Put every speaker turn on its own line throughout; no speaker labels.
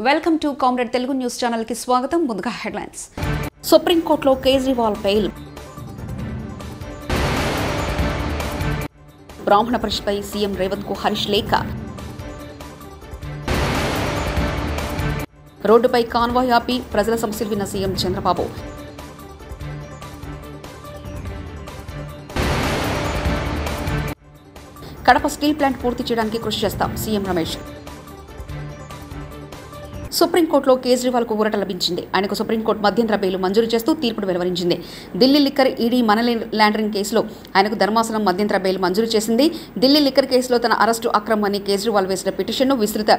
Welcome to comrade Telugu news channel కి స్వాగతం. ముందుగా హెడ్లైన్స్. సుప్రీం కోర్టులో కేజ్రీవాల్ బెయిల్. బ్రాహ్మణ పరిషత్పై సీఎం రేవంత్ కు హరీష్ లేఖ. రోడ్డుపై కాన్వాయ్ ఆపి ప్రజల సమస్యలు విన్న CM Chandrababu. Kadapa steel plant పూర్తి చేయడానికి కృషి చేస్తాం సీఎం రమేష్. సుప్రీంకోర్టులో కేజ్రీవాల్ కు ఊరట లభించింది. ఆయనకు సుప్రీంకోర్టు మధ్యంతర బెయిల్ మంజూరు చేస్తూ తీర్పును వెలువరించింది. Delhi liquor ED money laundering కేసులో ఆయనకు ధర్మాసనం మధ్యంతర బెయిల్ మంజూరు చేసింది. ఢిల్లీ లిక్కర్ కేసులో తన అరెస్టు అక్రమం అని కేజ్రీవాల్ వేసిన పిటిషన్ను విస్తృత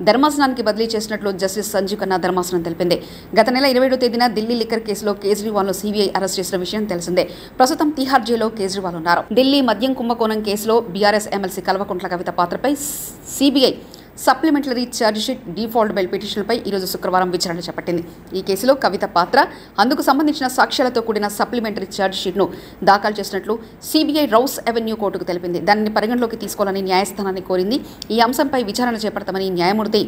ధర్మాసనానికి బదిలీ చేసినట్లు జస్టిస్ సంజీవ్ ఖన్నా ధర్మాసనం తెలిపింది. గత నెల 27వ తేదీన ఢిల్లీ లిక్కర్ కేసులో కేజ్రీవాల్ ను సీబీఐ అరెస్ట్ చేసిన విషయం తెలిసిందే. ప్రస్తుతం తిహార్ జైల్లో కేజ్రీవాల్ ఉన్నారు. ఢిల్లీ మద్యం కుంభకోణం కేసులో బీఆర్ఎస్ ఎమ్మెల్సీ కల్వకుంట్ల కవిత పాత్రపై CBI supplementary chargesheet default bail పిటిషన్లపై ఈరోజు శుక్రవారం విచారణ చేపట్టింది. ఈ కేసులో కవిత పాత్ర, అందుకు సంబంధించిన సాక్ష్యాలతో కూడిన సప్లిమెంటరీ ఛార్జిషీట్ను దాఖలు చేసినట్లు సీబీఐ రౌస్ అవెన్యూ కోర్టుకు తెలిపింది. దానిని పరిగణలోకి తీసుకోవాలని న్యాయస్థానాన్ని కోరింది. ఈ అంశంపై విచారణ చేపడతామని న్యాయమూర్తి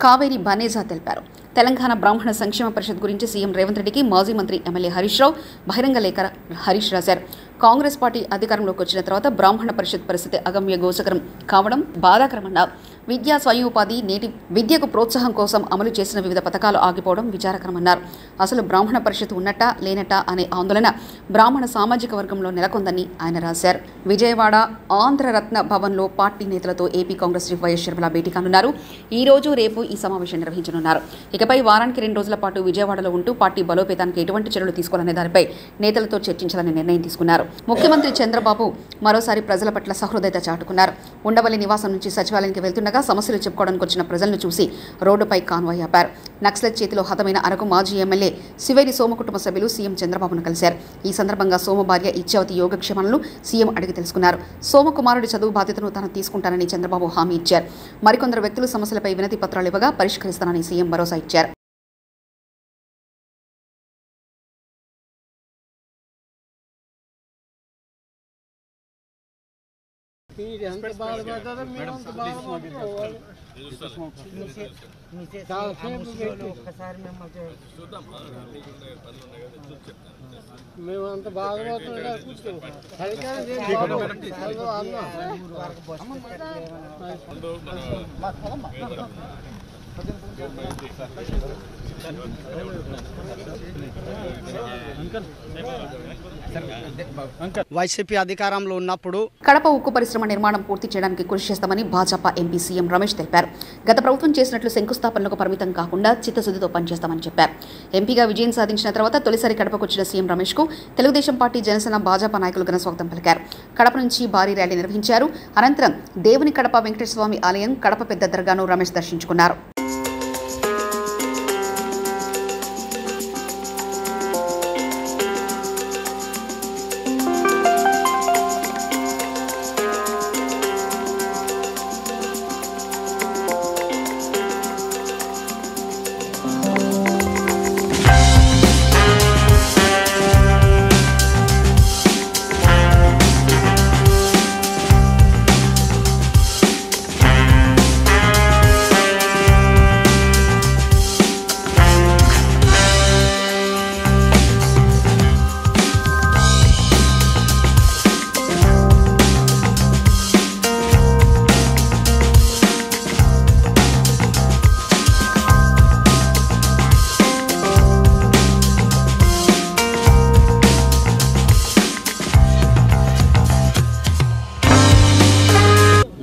కావేరి బనేజా తెలిపారు. తెలంగాణ బ్రాహ్మణ సంక్షేమ పరిషత్ గురించి సీఎం రేవంత్ రెడ్డికి మాజీ మంత్రి ఎమ్మెల్యే హరీష్ రావు బహిరంగ లేఖ హరీష్ రాశారు. కాంగ్రెస్ పార్టీ అధికారంలోకి వచ్చిన తర్వాత బ్రాహ్మణ పరిషత్ పరిస్థితి అగమ్య గోచకరం కావడం బాధాకరమన్నారు. విద్యా స్వయం ఉపాధి, నేటి విద్యకు ప్రోత్సాహం కోసం అమలు చేసిన వివిధ పథకాలు ఆగిపోవడం విచారకరమన్నారు. అసలు బ్రాహ్మణ పరిషత్ ఉన్నట్టా లేనట్టా అనే ఆందోళన బ్రాహ్మణ సామాజిక వర్గంలో నెలకొందని ఆయన రాశారు. విజయవాడ ఆంధ్రరత్న భవన్లో పార్టీ నేతలతో AP Congress chief YS Sharmila భేటీ కానున్నారు. ఈ రోజు రేపు ఈ సమావేశం నిర్వహించనున్నారు. ఇకపై వారానికి 2 రోజుల పాటు విజయవాడలో ఉంటూ పార్టీ బలోపేతానికి ఎటువంటి చర్యలు తీసుకోవాలనే దానిపై నేతలతో చర్చించాలని నిర్ణయం తీసుకున్నారు. ముఖ్యమంత్రి చంద్రబాబు మరోసారి ప్రజల పట్ల సహృదయత చాటుకున్నారు. ఉండవల్లి నివాసం నుంచి సచివాలయానికి వెళ్తుండగా సమస్యలు చెప్పుకోవడానికి వచ్చిన ప్రజలను చూసి రోడ్డుపై కాన్వాయ్ ఆపారు. నక్సలైట్ చేతిలో హతమైన అరకు మాజీ ఎమ్మెల్యే శివేరి సోమ కుటుంబ సభ్యులు సీఎం చంద్రబాబును కలిశారు. ఈ సందర్భంగా సోమ భార్య ఇచ్చావతి యోగక్షేమాలను సీఎం అడిగి తెలుసుకున్నారు. సోమకుమారుడి చదువు బాధ్యతను తాను తీసుకుంటానని చంద్రబాబు హామీ ఇచ్చారు. మరికొందరు వ్యక్తులు సమస్యలపై వినతి పత్రాలు ఇవ్వగా పరిష్కరిస్తానని సీఎం భరోసా ఇచ్చారు.
మేమంత బాధపడుతున్నాం. వైసీపీ అధికారంలో ఉన్నప్పుడు
కడప ఉక్కు పరిశ్రమ నిర్మాణం పూర్తి చేయడానికి కృషి చేస్తామని భాజపా ఎంపీ సీఎం రమేష్ తెలిపారు. గత ప్రభుత్వం చేసినట్లు శంకుస్థాపనలకు పరిమితం కాకుండా చిత్తశుద్ధితో పనిచేస్తామని చెప్పారు. ఎంపీగా విజయం సాధించిన తర్వాత తొలిసారి కడపకు వచ్చిన సీఎం రమేష్ కు తెలుగుదేశం పార్టీ, జనసేన, భాజపా నాయకులు ఘన స్వాగతం పలికారు. కడప నుంచి భారీ ర్యాలీ నిర్వహించారు. అనంతరం దేవుని కడప వెంకటేశ్వర స్వామి ఆలయం, కడప పెద్ద దర్గాను రమేష్ దర్శించుకున్నారు.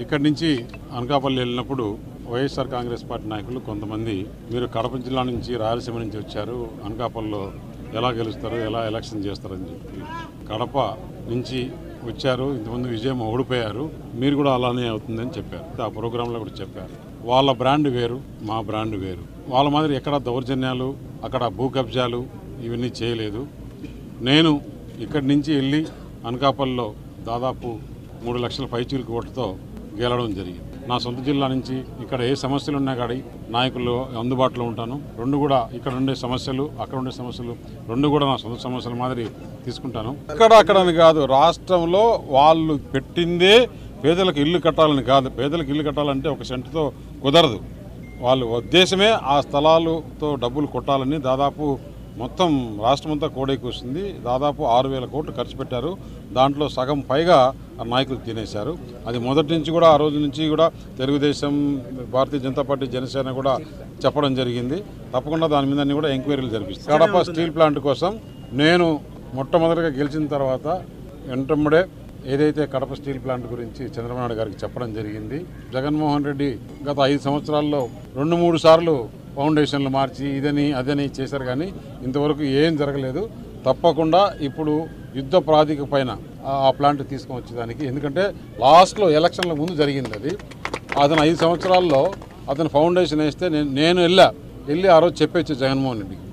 ఇక్కడి నుంచి అనకాపల్లి వెళ్ళినప్పుడు వైఎస్ఆర్ కాంగ్రెస్ పార్టీ నాయకులు కొంతమంది, మీరు కడప జిల్లా నుంచి, రాయలసీమ నుంచి వచ్చారు, అనకాపల్లిలో ఎలా గెలుస్తారు, ఎలా ఎలక్షన్ చేస్తారని చెప్పి, కడప నుంచి వచ్చారు, ఇంతకుముందు విజయం ఓడిపోయారు, మీరు కూడా అలానే అవుతుందని చెప్పారు. ఆ ప్రోగ్రాంలో కూడా చెప్పారు. వాళ్ళ బ్రాండ్ వేరు, మా బ్రాండ్ వేరు. వాళ్ళ మాదిరి ఎక్కడ దౌర్జన్యాలు, అక్కడ భూ కబ్జాలు ఇవన్నీ చేయలేదు. నేను ఇక్కడి నుంచి వెళ్ళి అనకాపల్లిలో దాదాపు 3 లక్షల పైచీలకు ఓటుతో గెలవడం జరిగింది. నా సొంత జిల్లా నుంచి ఇక్కడ ఏ సమస్యలు ఉన్నా కానీ నాయకులు అందుబాటులో ఉంటాను. రెండు కూడా ఇక్కడ ఉండే సమస్యలు, అక్కడ ఉండే సమస్యలు రెండు కూడా నా సొంత సమస్యల మాదిరి తీసుకుంటాను. అక్కడని కాదు, రాష్ట్రంలో వాళ్ళు పెట్టిందే పేదలకు ఇల్లు కట్టాలని కాదు. పేదలకు ఇల్లు కట్టాలంటే ఒక సెంటుతో కుదరదు. వాళ్ళ ఉద్దేశమే ఆ స్థలాలతో డబ్బులు కొట్టాలని దాదాపు మొత్తం రాష్ట్రమంతా కోడైకొస్తుంది. దాదాపు 6,000 కోట్లు ఖర్చు పెట్టారు. దాంట్లో సగం పైగా నాయకులు తినేశారు. అది మొదటి నుంచి కూడా ఆ రోజు నుంచి కూడా తెలుగుదేశం, భారతీయ జనతా పార్టీ, జనసేన కూడా చెప్పడం జరిగింది. తప్పకుండా దాని మీద అన్ని కూడా ఎంక్వైరీలు జరిపిస్తారు. కడప స్టీల్ ప్లాంట్ కోసం నేను మొట్టమొదటిగా గెలిచిన తర్వాత వెంటనే ఏదైతే కడప స్టీల్ ప్లాంట్ గురించి చంద్రబాబు నాయుడు గారికి చెప్పడం జరిగింది. జగన్మోహన్ రెడ్డి గత 5 సంవత్సరాల్లో 2-3 సార్లు ఫౌండేషన్లు మార్చి ఇదని అదని చేశారు, కానీ ఇంతవరకు ఏం జరగలేదు. తప్పకుండా ఇప్పుడు యుద్ధ ప్రాతిక పైన ఆ ప్లాంట్ తీసుకొని వచ్చేదానికి, ఎందుకంటే లాస్ట్లో ఎలక్షన్ల ముందు జరిగింది అది. అతను 5 సంవత్సరాల్లో అతను ఫౌండేషన్ వేస్తే నేను వెళ్ళి ఆ రోజు చెప్పొచ్చు జగన్మోహన్ రెడ్డికి,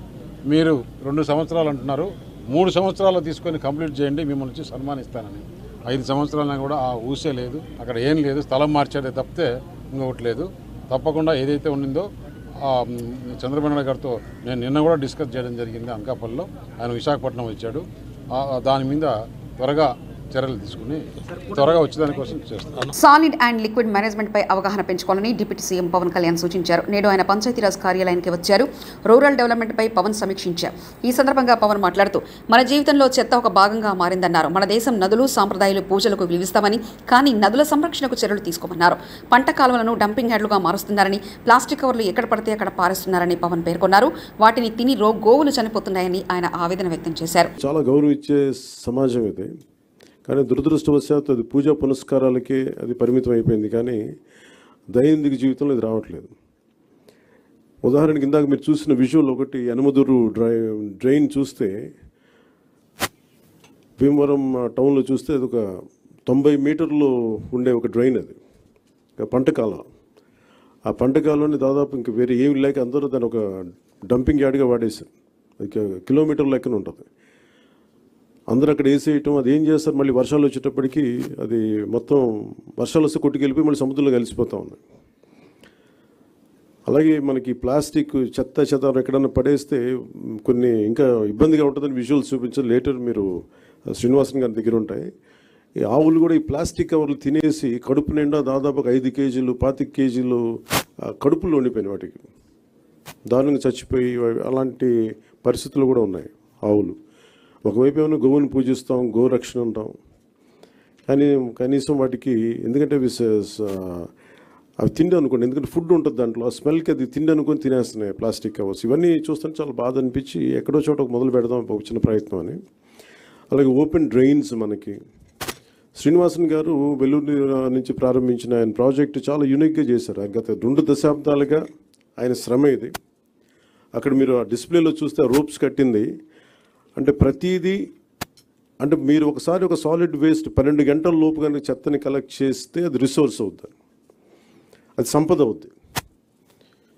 మీరు 2 సంవత్సరాలు అంటున్నారు, 3 సంవత్సరాలు తీసుకొని కంప్లీట్ చేయండి, మిమ్మల్ని వచ్చి సన్మానిస్తానని. 5 సంవత్సరాలైనా కూడా ఆ ఊసే లేదు, అక్కడ ఏం లేదు, స్థలం మార్చాడే తప్పితే ఇంకొకటి లేదు. తప్పకుండా ఏదైతే ఉండిందో చంద్రబాబు నాయుడు గారితో నేను నిన్న కూడా డిస్కస్ చేయడం జరిగింది అనకాపల్లిలో. ఆయన విశాఖపట్నం వచ్చాడు. దాని మీద త్వరగా చర్యలు తీసుకుని త్వరగా వచ్చేదానికోసం చేస్తాను.
సాలిడ్ అండ్ లిక్విడ్ మేనేజ్మెంట్ పై అవగాహన పెంచుకోవాలని డిప్యూటీ సీఎం పవన్ కళ్యాణ్ సూచించారు. నేడు ఆయన పంచాయతీరాజ్ కార్యాలయానికి వచ్చారు. రూరల్ డెవలప్మెంట్ పై పవన్ సమీక్షించారు. ఈ సందర్భంగా పవన్ మాట్లాడుతూ, మన జీవితంలో చెత్త ఒక భాగంగా మారిందన్నారు. మన దేశం నదులు, సాంప్రదాయాలు, పూజలకు విలువిస్తామని, కానీ నదుల సంరక్షణకు చర్యలు తీసుకోమన్నారు. పంట కాలువలను డంపింగ్ యార్డులుగా మారుస్తున్నారని, ప్లాస్టిక్ కవర్లు ఎక్కడ పడితే అక్కడ పారేస్తున్నారని పవన్ పేర్కొన్నారు. వాటిని తిని గోవులు చనిపోతున్నాయని ఆయన ఆవేదన వ్యక్తం చేశారు.
చాలా గౌరవం ఇచ్చే సమాజం ఇది, కానీ దురదృష్టవశాత్తు అది పూజా పునస్కారాలకే అది పరిమితం అయిపోయింది, కానీ దైనందిక జీవితంలో ఇది రావట్లేదు. ఉదాహరణకి ఇందాక మీరు చూసిన విజువల్ ఒకటి, యనమదురు డ్రైన్ చూస్తే, భీమవరం టౌన్లో చూస్తే అది ఒక 90 మీటర్లు ఉండే ఒక డ్రైన్, అది పంట కాలం. ఆ పంట కాలంని దాదాపు ఇంక వేరే ఏమి లేక అందరూ దాన్ని ఒక డంపింగ్ యార్డ్గా వాడేశారు. అది కిలోమీటర్ లెక్కన ఉంటుంది. అందరూ అక్కడ వేసేయటం, అది ఏం చేస్తారు, మళ్ళీ వర్షాలు వచ్చేటప్పటికి అది మొత్తం వర్షాలు వస్తే కొట్టుకెళ్ళిపోయి మళ్ళీ సముద్రంలో కలిసిపోతూ ఉంది. అలాగే మనకి ప్లాస్టిక్ చెత్త ఎక్కడన్నా పడేస్తే కొన్ని ఇంకా ఇబ్బందిగా ఉంటుందని విజువల్స్ చూపించారు. లేటర్ మీరు శ్రీనివాసన్ గారి దగ్గర ఉంటాయి. ఈ ఆవులు కూడా ఈ ప్లాస్టిక్ కవర్లు తినేసి కడుపు నిండా దాదాపు 5 కేజీలు 25 కేజీలు కడుపులో ఉండిపోయినాయి. వాటికి దారుణంగా చచ్చిపోయి అలాంటి పరిస్థితులు కూడా ఉన్నాయి ఆవులు. ఒకవైపు ఏమైనా గోవుని పూజిస్తాం, గోరక్షణ అంటాం, కానీ కనీసం వాటికి, ఎందుకంటే అవి తిండి అనుకోండి, ఎందుకంటే ఫుడ్ ఉంటుంది దాంట్లో, ఆ స్మెల్కి అది తిండి అనుకొని తినేస్తున్నాయి ప్లాస్టిక్ కవర్స్. ఇవన్నీ చూస్తుంటే చాలా బాధ అనిపించి ఎక్కడో చోట మొదలు పెడదాం ఒక చిన్న ప్రయత్నం అని. అలాగే ఓపెన్ డ్రైన్స్, మనకి శ్రీనివాసన్ గారు వెల్లూరు నుంచి ప్రారంభించిన ఆయన ప్రాజెక్టు చాలా యూనిక్గా చేశారు. గత 2 దశాబ్దాలుగా ఆయన శ్రమ ఇది. అక్కడ మీరు ఆ డిస్ప్లేలో చూస్తే రోప్స్ కట్టింది అంటే ప్రతిదీ, అంటే మీరు ఒకసారి ఒక సాలిడ్ వేస్ట్ 12 గంటల లోపు కనుక చెత్తని కలెక్ట్ చేస్తే అది రిసోర్స్ అవుతుంది, అది సంపద అవుద్ది.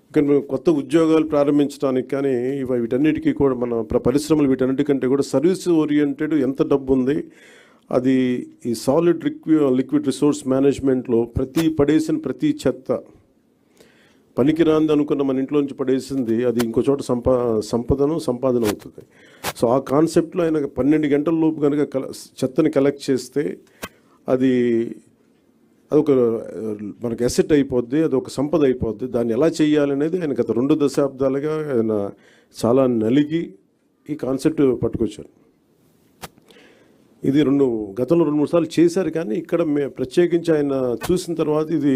ఇక్కడ మేము కొత్త ఉద్యోగాలు ప్రారంభించడానికి కానీ వీటన్నిటికీ కూడా మన పరిశ్రమలు వీటన్నిటికంటే కూడా సర్వీస్ ఓరియంటెడ్ ఎంత డబ్బు ఉంది, అది ఈ సాలిడ్ లిక్విడ్ రిసోర్స్ మేనేజ్మెంట్లో పడేసిన ప్రతి చెత్త పనికిరాంది అనుకున్న మన ఇంట్లో నుంచి పడేసింది అది ఇంకో చోట సంపాదన అవుతుంది. సో ఆ కాన్సెప్ట్లో ఆయన 12 గంటల లోపు కనుక చెత్తని కలెక్ట్ చేస్తే అదొక మనకి అసెట్ అయిపోద్ది, అది ఒక సంపద అయిపోద్ది. దాన్ని ఎలా చేయాలనేది ఆయన గత 2 దశాబ్దాలుగా ఆయన చాలా నలిగి ఈ కాన్సెప్ట్ పట్టుకొచ్చారు. ఇది గతంలో 2-3 సార్లు చేశారు, కానీ ఇక్కడ ప్రత్యేకించి ఆయన చూసిన తర్వాత ఇది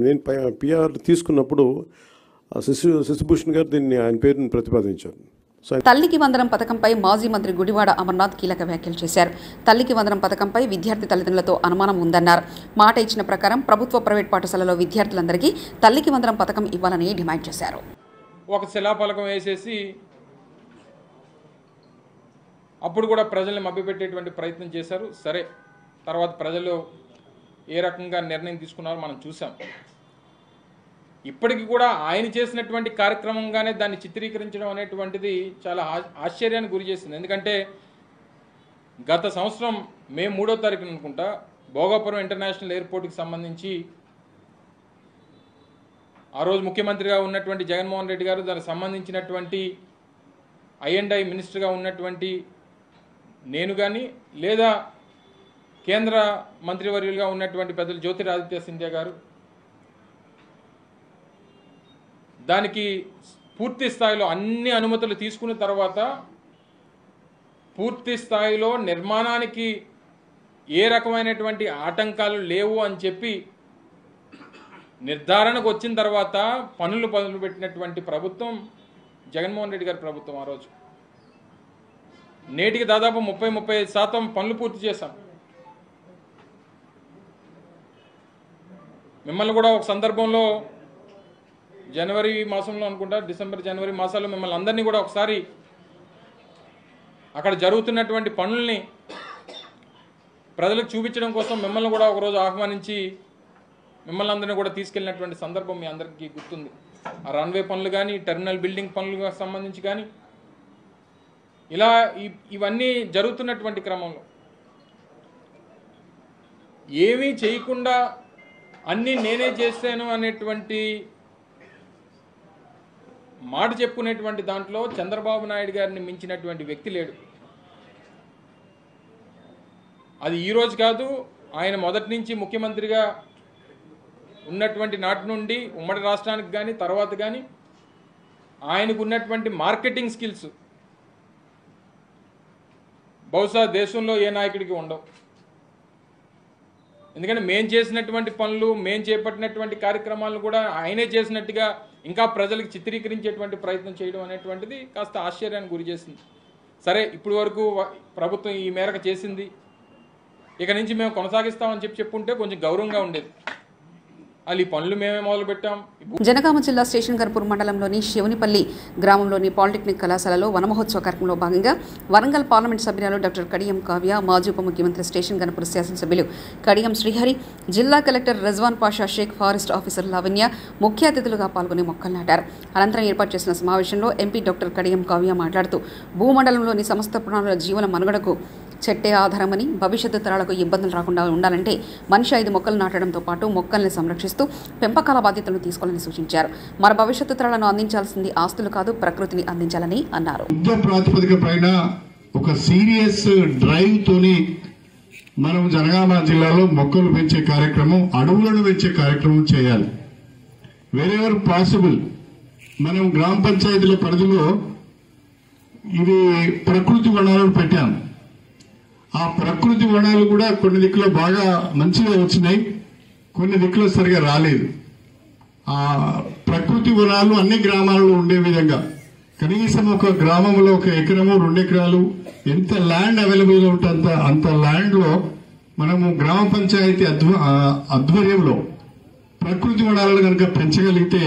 నేను పిఆర్ తీసుకున్నప్పుడు శశిభూషణ్ గారు దీన్ని ఆయన పేరుని ప్రతిపాదించారు.
తల్లికి వందనం పథకంపై మాజీ మంత్రి గుడివాడ అమర్నాథ్ కీలక వ్యాఖ్యలు చేశారు. తల్లికి వందనం పథకంపై విద్యార్థి తల్లిదండ్రులతో అనుమానం ఉందన్నారు. మాట ఇచ్చిన ప్రకారం ప్రభుత్వ ప్రైవేట్ పాఠశాలలో విద్యార్థులందరికీ తల్లికి వందనం పథకం ఇవ్వాలని డిమాండ్ చేశారు.
ఒక శిలాఫలకం వేసేసి అప్పుడు కూడా ప్రజల్ని మభ్యపెట్టేటువంటి ప్రయత్నం చేశారు. సరే, తర్వాత ప్రజలు ఏ రకంగా నిర్ణయం తీసుకున్నారో మనం చూసాం. ఇప్పటికి కూడా ఆయన చేసినటువంటి కార్యక్రమంగానే దాన్ని చిత్రీకరించడం అనేటువంటిది చాలా ఆశ్చర్యానికి గురి చేసింది. ఎందుకంటే గత సంవత్సరం మే 3వ తారీఖున అనుకుంటా భోగాపురం ఇంటర్నేషనల్ ఎయిర్పోర్ట్కి సంబంధించి ఆ రోజు ముఖ్యమంత్రిగా ఉన్నటువంటి జగన్మోహన్ రెడ్డి గారు, దానికి సంబంధించినటువంటి I&I మినిస్టర్గా ఉన్నటువంటి నేను కానీ, లేదా కేంద్ర మంత్రివర్యులుగా ఉన్నటువంటి పెద్దలు జ్యోతిరాదిత్య సింధియా గారు దానికి పూర్తి స్థాయిలో అన్ని అనుమతులు తీసుకున్న తర్వాత పూర్తి స్థాయిలో నిర్మాణానికి ఏ రకమైనటువంటి ఆటంకాలు లేవు అని చెప్పి నిర్ధారణకు వచ్చిన తర్వాత పనులు మొదలుపెట్టినటువంటి ప్రభుత్వం జగన్మోహన్ రెడ్డి గారి ప్రభుత్వం. ఆ రోజు నేటికి దాదాపు 30-35% పనులు పూర్తి చేశాం. మిమ్మల్ని కూడా ఒక సందర్భంలో జనవరి మాసంలో అనుకుంటా, డిసెంబర్ జనవరి మాసాల్లో మిమ్మల్ని అందరినీ కూడా ఒకసారి అక్కడ జరుగుతున్నటువంటి పనుల్ని ప్రజలకు చూపించడం కోసం మిమ్మల్ని కూడా ఒకరోజు ఆహ్వానించి మిమ్మల్ని అందరినీ కూడా తీసుకెళ్ళినటువంటి సందర్భం మీ అందరికీ గుర్తుంది. ఆ రన్వే పనులు కానీ, టెర్మినల్ బిల్డింగ్ పనులకు సంబంధించి కానీ, ఇలా ఇవన్నీ జరుగుతున్నటువంటి క్రమంలో ఏమీ చేయకుండా అన్నీ నేనే చేశాను అనేటువంటి మాట చెప్పుకునేటువంటి దాంట్లో చంద్రబాబు నాయుడు గారిని మించినటువంటి వ్యక్తి లేడు. అది ఈరోజు కాదు, ఆయన మొదటి నుంచి ముఖ్యమంత్రిగా ఉన్నటువంటి నాటి నుండి ఉమ్మడి రాష్ట్రానికి కానీ తర్వాత కానీ ఆయనకు ఉన్నటువంటి మార్కెటింగ్ స్కిల్స్ బహుశా దేశంలో ఏ నాయకుడికి ఉండవు. ఎందుకంటే మేము చేసినటువంటి పనులు, మేము చేపట్టినటువంటి కార్యక్రమాలను కూడా ఆయనే చేసినట్టుగా ఇంకా ప్రజలకు చిత్రీకరించేటువంటి ప్రయత్నం చేయడం అనేటువంటిది కాస్త ఆశ్చర్యానికి గురి చేసింది. సరే, ఇప్పటి వరకు ప్రభుత్వం ఈ మేరకు చేసింది, ఇక నుంచి మేము కొనసాగిస్తామని చెప్పుంటే కొంచెం గౌరవంగా ఉండేది. అది పనులు మేమే మొదలుపెట్టాం.
జనగామ జిల్లా స్టేషన్ గన్పూర్ మండలంలోని శివునిపల్లి గ్రామంలోని పాలిటెక్నిక్ కళాశాలలో వనమహోత్సవ కార్యక్రమంలో భాగంగా వరంగల్ పార్లమెంట్ సభ్యురాలు డాక్టర్ కడియం కావ్య, మాజీ ఉప ముఖ్యమంత్రి స్టేషన్ గన్పూర్ శాసనసభ్యులు కడియం శ్రీహరి, జిల్లా collector Rizwan Pasha Sheikh, forest officer Lavanya ముఖ్య అతిథులుగా పాల్గొని మొక్కలు నాటారు. అనంతరం ఏర్పాటు చేసిన సమావేశంలో ఎంపీ డాక్టర్ కడియం కావ్య మాట్లాడుతూ భూమండలంలోని సమస్త ప్రాణుల జీవన మనుగడకు చెట్టే ఆధారమని, భవిష్యత్తు తరాలకు ఇబ్బందులు రాకుండా ఉండాలంటే మనిషి 5 మొక్కలు నాటడంతో పాటు మొక్కల్ని సంరక్షిస్తూ పెంపకాల బాధ్యతలను తీసుకోవాలని సూచించారు. మన భవిష్యత్తు తరాలను అందించాల్సింది ఆస్తులు కాదు, ప్రకృతిని అందించాలని అన్నారు.
యుద్ధ ప్రాతిపదిక పైన ఒక సీరియస్ డ్రైవ్ తోని మనం జనగామ జిల్లాలో మొక్కలు పెంచే కార్యక్రమం, అడవులను పెంచే కార్యక్రమం చేయాలి. వెరెవర్ పాసిబుల్ మనం గ్రామ పంచాయతీల పరిధిలో ఇది ప్రకృతి వనాలను పెట్టాం. ఆ ప్రకృతి వనాలు కూడా కొన్ని దిక్కులో బాగా మంచిగా వచ్చినాయి, కొన్ని దిక్కులో సరిగా రాలేదు. ఆ ప్రకృతి వనాలు అన్ని గ్రామాలలో ఉండే విధంగా కనీసం ఒక గ్రామంలో 1 ఎకరము 2 ఎకరాలు ఎంత ల్యాండ్ అవైలబుల్ గా ఉంటే అంత ల్యాండ్ లో మనము గ్రామ పంచాయతీ ఆధ్వర్యంలో ప్రకృతి వనాలను కనుక పెంచగలిగితే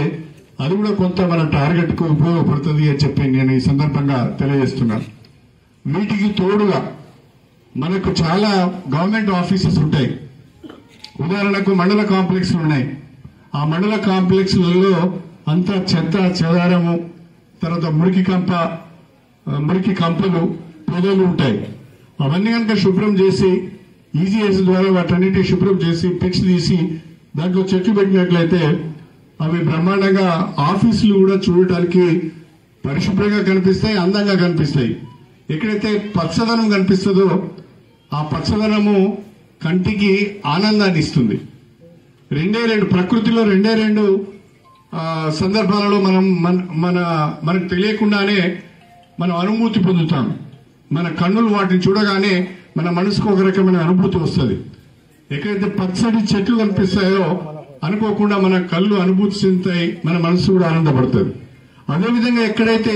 అది కూడా కొంత మన టార్గెట్ కు ఉపయోగపడుతుంది అని చెప్పి నేను ఈ సందర్భంగా తెలియజేస్తున్నాను. వీటికి తోడుగా మనకు చాలా గవర్నమెంట్ ఆఫీసెస్ ఉంటాయి. ఉదాహరణకు మండల కాంప్లెక్స్లు ఉన్నాయి. ఆ మండల కాంప్లెక్స్లలో అంతా చెత్త చెదారము, తర్వాత మురికి కంపలు, పొదలు ఉంటాయి. అవన్నీ కనుక శుభ్రం చేసి ఈజీఎస్ ద్వారా వాటన్నిటి శుభ్రం చేసి పిచ్ తీసి దాంట్లో చెట్లు పెట్టినట్లయితే అవి బ్రహ్మాండంగా ఆఫీసులు కూడా చూడటానికి పరిశుభ్రంగా కనిపిస్తాయి, అందంగా కనిపిస్తాయి. ఎక్కడైతే పచ్చదనం కనిపిస్తుందో ఆ పచ్చదనము కంటికి ఆనందాన్ని ఇస్తుంది. ప్రకృతిలో 2 సందర్భాలలో మనం మనకు తెలియకుండానే మనం అనుభూతి పొందుతాం. మన కన్నులు వాటిని చూడగానే మన మనసుకు ఒక రకమైన అనుభూతి వస్తుంది. ఎక్కడైతే పచ్చడి చెట్లు కనిపిస్తాయో అనుకోకుండా మన కళ్ళు అనుభూతి చెందుతాయి, మన మనసు కూడా ఆనందపడుతుంది. అదేవిధంగా ఎక్కడైతే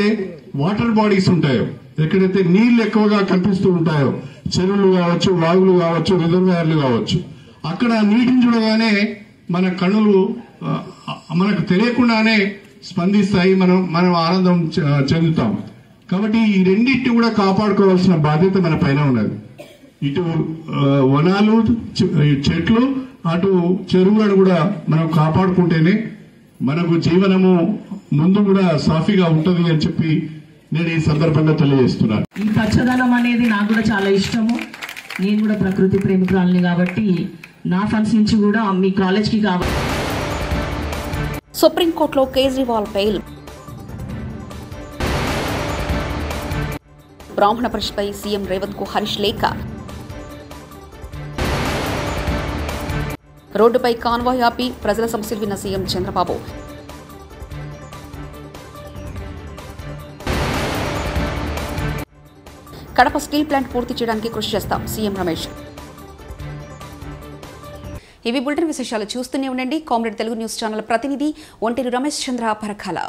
వాటర్ బాడీస్ ఉంటాయో, ఎక్కడైతే నీళ్లు ఎక్కువగా కనిపిస్తూ ఉంటాయో, చెరువులు కావచ్చు, వాగులు కావచ్చు, రిజర్వాయర్లు కావచ్చు, అక్కడ నీటిని చూడగానే మన కన్నులు మనకు తెలియకుండానే స్పందిస్తాయి, మనం ఆనందం చెందుతాం. కాబట్టి ఈ రెండింటిని కూడా కాపాడుకోవాల్సిన బాధ్యత మన పైన ఉన్నది. ఇటు వనాలు, చెట్లు, అటు చెరువులను కూడా మనం కాపాడుకుంటేనే మనకు జీవనము ముందు కూడా సాఫీగా ఉంటుంది అని చెప్పి నేను ఈ సందర్భంగా తెలియజేస్తున్నాను.
ఈ పచ్చదనం అనేది నాకు కూడా చాలా ఇష్టము. నేను కూడా ప్రకృతి ప్రేమికురాలిని కాబట్టి నా ఫండ్స్ నుంచి కూడా మీ కాలేజ్కి కావాలి.
సుప్రీంకోర్టులో కేజ్రీవాల్ బెయిల్. బ్రాహ్మణ పరిషత్పై సీఎం రేవంత్ కు హరీష్ లేఖ. రోడ్డుపై కాన్వాయ్ ఆపి ప్రజల సమస్యలు విన్న CM Chandrababu. Kadapa steel plant పూర్తి చేయడానికి కృషి చేస్తాం సీఎం రమేష్. ఇవి బులెటిన్ విశేషాలు. చూస్తూనే ఉండండి కామ్రేడ్ తెలుగు న్యూస్ ఛానల్. ప్రతినిధి ఒంటేరు రమేష్ చంద్ర పరకాల.